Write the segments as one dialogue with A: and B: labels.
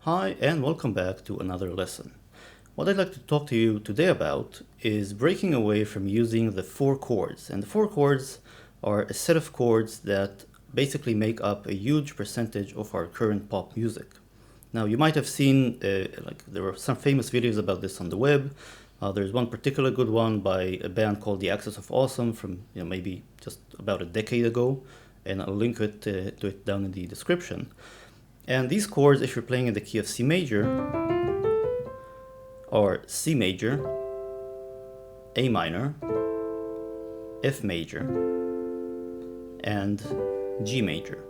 A: Hi and welcome back to another lesson. What I'd like to talk to you today about is breaking away from using the four chords. And the four chords are a set of chords that basically make up a huge percentage of our current pop music. Now you might have seen, there were some famous videos about this on the web. There's one particular good one by a band called The Axis of Awesome from maybe just about a decade ago, and I'll link to it down in the description. And these chords, if you're playing in the key of C major, are C major, A minor, F major, and G major.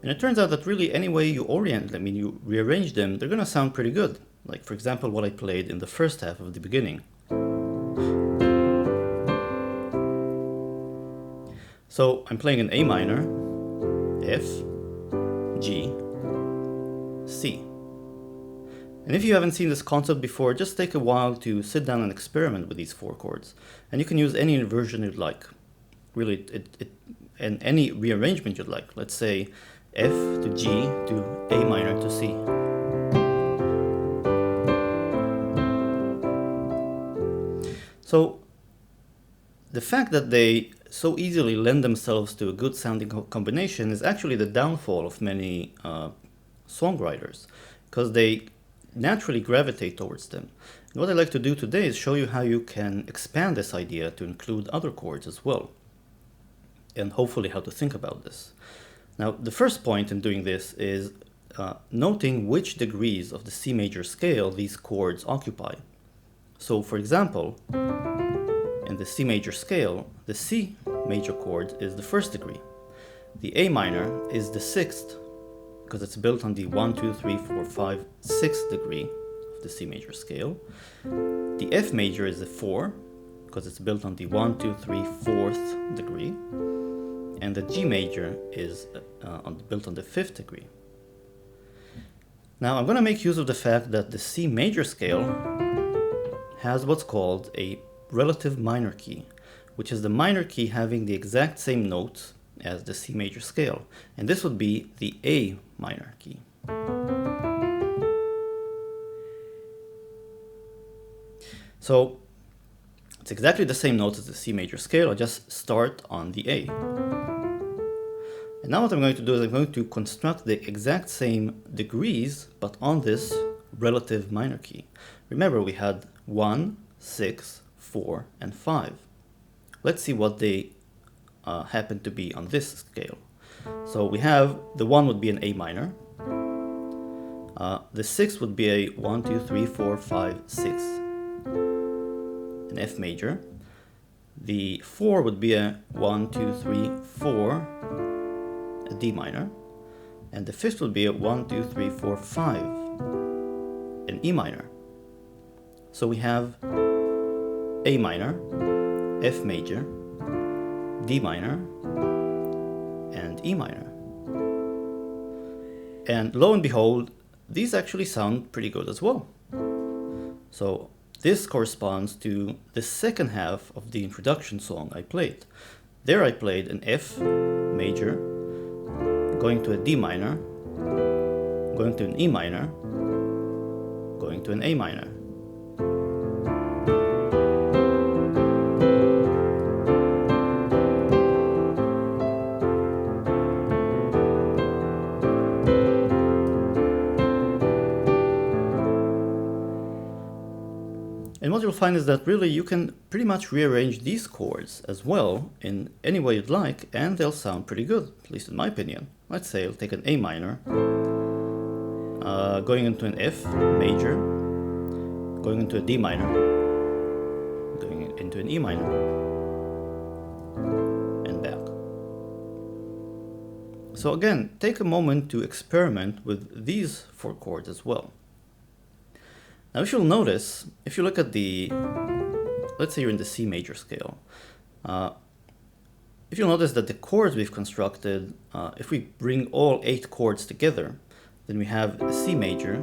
A: And it turns out that really any way you you rearrange them, they're going to sound pretty good. Like, for example, what I played in the first half of the beginning. So I'm playing an A minor, F, G, C. And if you haven't seen this concept before, just take a while to sit down and experiment with these four chords. And you can use any version you'd like. Really, and any rearrangement you'd like. Let's say F to G to A minor to C. So the fact that they so easily lend themselves to a good sounding combination is actually the downfall of many songwriters, because they naturally gravitate towards them. And what I'd like to do today is show you how you can expand this idea to include other chords as well, and hopefully how to think about this. Now, the first point in doing this is noting which degrees of the C major scale these chords occupy. So, for example, in the C major scale, the C major chord is the first degree. The A minor is the sixth, because it's built on the 1, 2, 3, 4, 5, 6th degree of the C major scale. The F major is the 4, because it's built on the 1, 2, 3, 4th degree. And the G major is built on the 5th degree. Now I'm going to make use of the fact that the C major scale has what's called a relative minor key, which is the minor key having the exact same notes as the C major scale, and this would be the A minor key. So it's exactly the same notes as the C major scale. I just start on the A. And now what I'm going to do is I'm going to construct the exact same degrees, but on this relative minor key. Remember, we had 1, 6, 4, and 5. Let's see what they happen to be on this scale. So we have the 1 would be an A minor. The 6 would be a 1, 2, 3, 4, 5, 6, an F major. The 4 would be a 1, 2, 3, 4, a D minor. And the 5th would be a 1, 2, 3, 4, 5, an E minor. So we have A minor, F major, D minor, and E minor. And lo and behold, these actually sound pretty good as well. So this corresponds to the second half of the introduction song I played. There I played an F major, going to a D minor, going to an E minor, going to an A minor. And what you'll find is that really you can pretty much rearrange these chords as well in any way you'd like, and they'll sound pretty good, at least in my opinion. Let's say I'll take an A minor, going into an F major, going into a D minor, going into an E minor, and back. So again, take a moment to experiment with these four chords as well. Now if you'll notice, if you look at let's say you're in the C major scale, if you'll notice that the chords we've constructed, if we bring all 8 chords together, then we have a C major,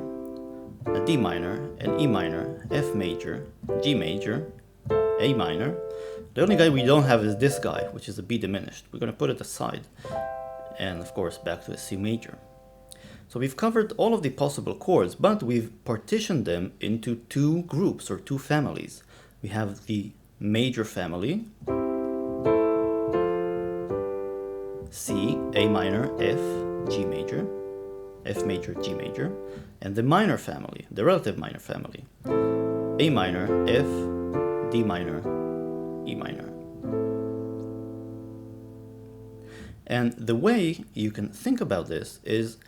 A: a D minor, an E minor, F major, G major, A minor. The only guy we don't have is this guy, which is a B diminished. We're going to put it aside, and of course back to a C major. So we've covered all of the possible chords, but we've partitioned them into two groups or two families. We have the major family, C, A minor, F, G major, F major, G major, and the minor family, the relative minor family, A minor, F, D minor, E minor. And the way you can think about this is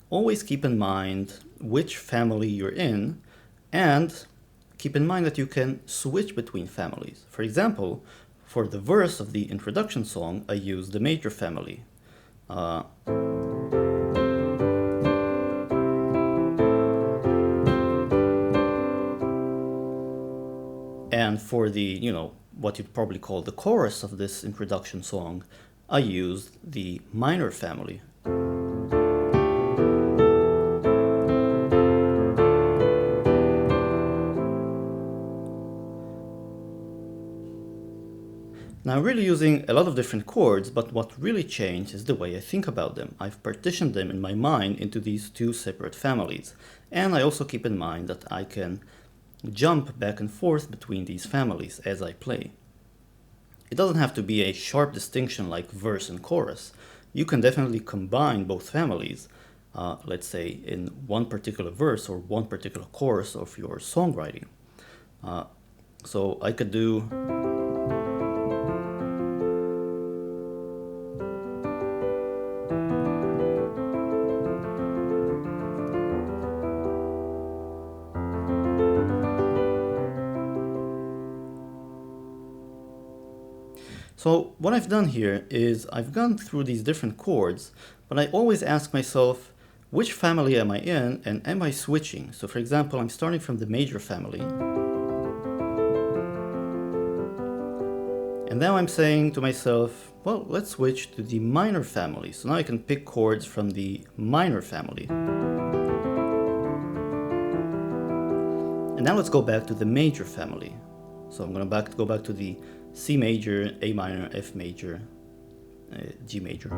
A: always keep in mind which family you're in, and keep in mind that you can switch between families. For example, for the verse of the introduction song, I use the major family. And for the, what you'd probably call the chorus of this introduction song, I used the minor family. Now I'm really using a lot of different chords, but what really changed is the way I think about them. I've partitioned them in my mind into these two separate families. And I also keep in mind that I can jump back and forth between these families as I play. It doesn't have to be a sharp distinction like verse and chorus. You can definitely combine both families, let's say in one particular verse or one particular chorus of your songwriting. So I could do So what I've done here is I've gone through these different chords, but I always ask myself, which family am I in and am I switching? So for example, I'm starting from the major family. And now I'm saying to myself, well, let's switch to the minor family. So now I can pick chords from the minor family. And now let's go back to the major family. So I'm going to go back to the C major, A minor, F major, G major.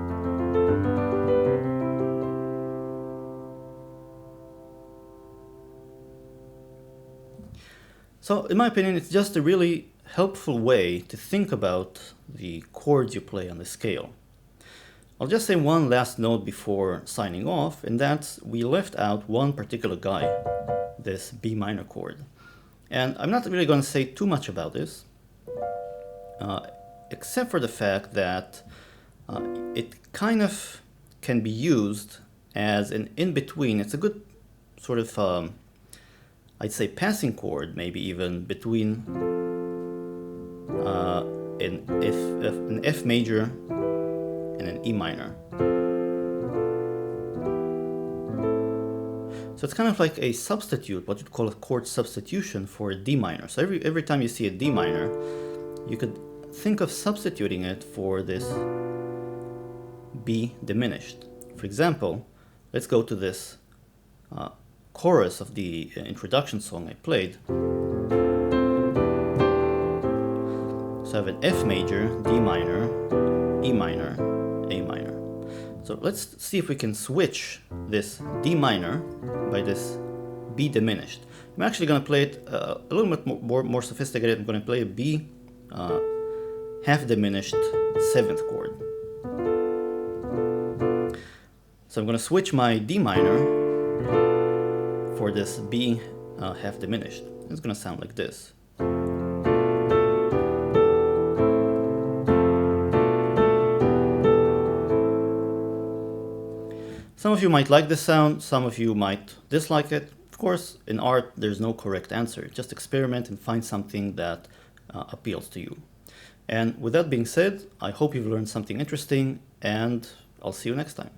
A: So in my opinion, it's just a really helpful way to think about the chords you play on the scale. I'll just say one last note before signing off, and that's we left out one particular guy, this B minor chord. And I'm not really going to say too much about this, except for the fact that it kind of can be used as an in-between. It's a good sort of, I'd say, passing chord, maybe even between an F major and an E minor. So it's kind of like a substitute, what you'd call a chord substitution for a D minor. So every time you see a D minor, you could think of substituting it for this B diminished. For example, let's go to this chorus of the introduction song I played. So I have an F major, D minor, E minor, A minor. So let's see if we can switch this D minor by this B diminished. I'm actually going to play it a little bit more sophisticated. I'm going to play a B half diminished 7th chord. So I'm going to switch my D minor for this B half diminished. It's going to sound like this. Some of you might like this sound, some of you might dislike it. Of course, in art, there's no correct answer. Just experiment and find something that appeals to you. And with that being said, I hope you've learned something interesting, and I'll see you next time.